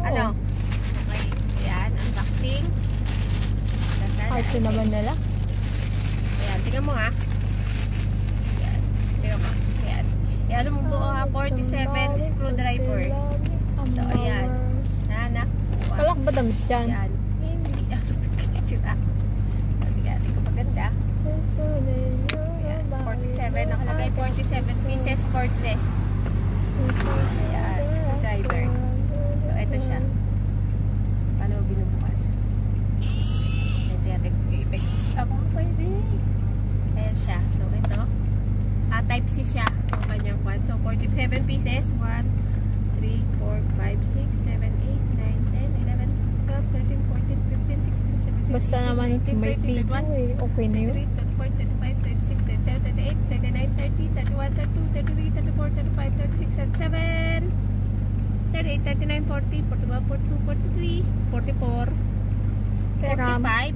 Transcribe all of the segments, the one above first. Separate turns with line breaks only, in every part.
Ano? Okay. Ayan, unboxing.
Arte naman nila.
Ayan, tingnan mo ha. Ayan, tingnan mo. Ayan. Ayan, mo buo ha, 47 screwdriver. So, ayan. Nanak.
Kalak ba damit dyan?
Ayan. Hindi. Ito, pagkatitsura. So, tingnan ko maganda. Ayan, 47. Nakalagay 47 pieces cordless. Ayan, screwdriver. So, ito siya. Paano binubukas? Ayan, tingnan ko. Ako pwede. Ayan siya. So, ito. Type C siya. Yung kanyang kwan. So, 47 pieces. 1, 3, 4, 5, 6, 7, 8, 9, 10, 11, 12, 13, 14, 15, 16, 17,
Basta naman may video eh. Okay na yun.
23, 24, 25, 26, 27, 28, 29, 30, 31, 32, 33, 34, 35, 36, 37, 38, 39, 40, 41, 42, 43, 44, 45,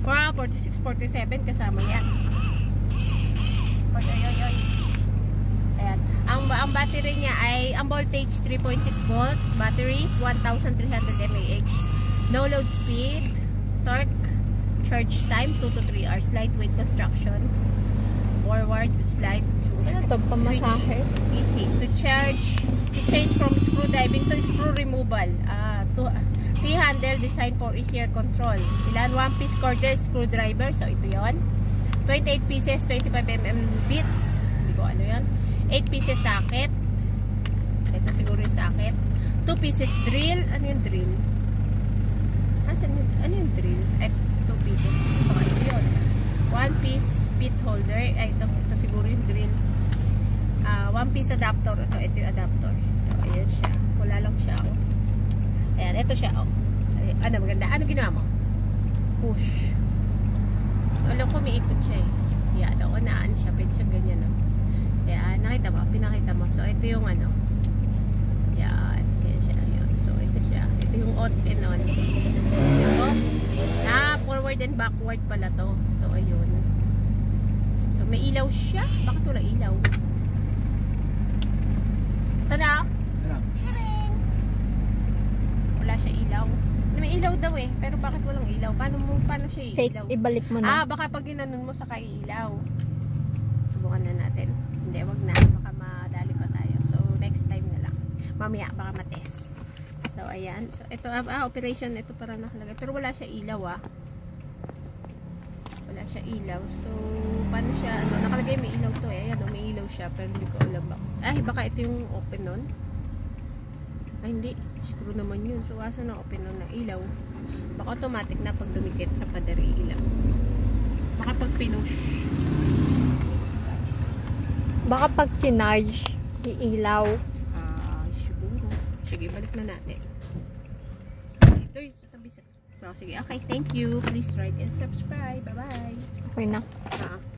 46, 47 kasama yan. Ayan. Ang battery niya ay ang voltage 3.6 volt, battery 1300 mAh. No load speed, torque, charge time 2 to 3 hours, lightweight construction. Forward slide.
Ano to? Pamasahe?
Easy to charge. To change from screw driving to screw removal. T-handle design for easier control. Ilan? 1 piece cordless screwdriver. So ito yon. 28 pieces, 25mm bits. Hindi ko ano yan. 8 pieces socket. Ito siguro yung socket. 2 pieces drill. Ano yung drill? Asan yun? Ano yung drill? 2 pieces. Baka ito yun. 1 piece bit holder. Ito siguro yung drill. 1 piece adapter. So ito yung adapter. So ayan siya. Wala lang siya. Oh. Ayan, ito siya. Oh. Ano maganda? Ano ginawa mo? Push. Alam ko may ikot siya eh. Yan, unaan siya. Pwede siya ganyan. Oh. Yan, nakita mo? Pinakita mo. So, ito yung ano. Yan. Ganyan siya. Yan. So, ito siya. Ito yung on and on. Ito. Forward and backward pala to. So, ayun. So, may ilaw siya. Bakit wala ilaw? Ito na. Wala siya ilaw. May ilaw daw eh, pero bakit walang ilaw? Paano siya ilaw?
Fake, ibalik mo na.
Baka pag ginanon mo sa ilaw. Subukan na natin. Hindi, wag na. Baka madali pa tayo. So, next time na lang. Mamaya, baka matest. So, ayan. So, ito, operation. Ito para nakalagay. Pero wala siya ilaw Wala siya ilaw. So, paano siya, nakalagay may ilaw to eh. Ayan, may ilaw siya. Pero hindi ko alam ba. Baka ito yung open nun. Ay, hindi. Screw naman yun. So, asa na open na ilaw. Baka automatic na pag dumikit sa pader ilaw. Baka pag pinush.
Baka pag kinarge, iilaw.
Siguro. Sige, balik na natin. Ito yung tabi sa... So, sige. Okay, thank you. Please like and subscribe. Bye-bye.
Okay na.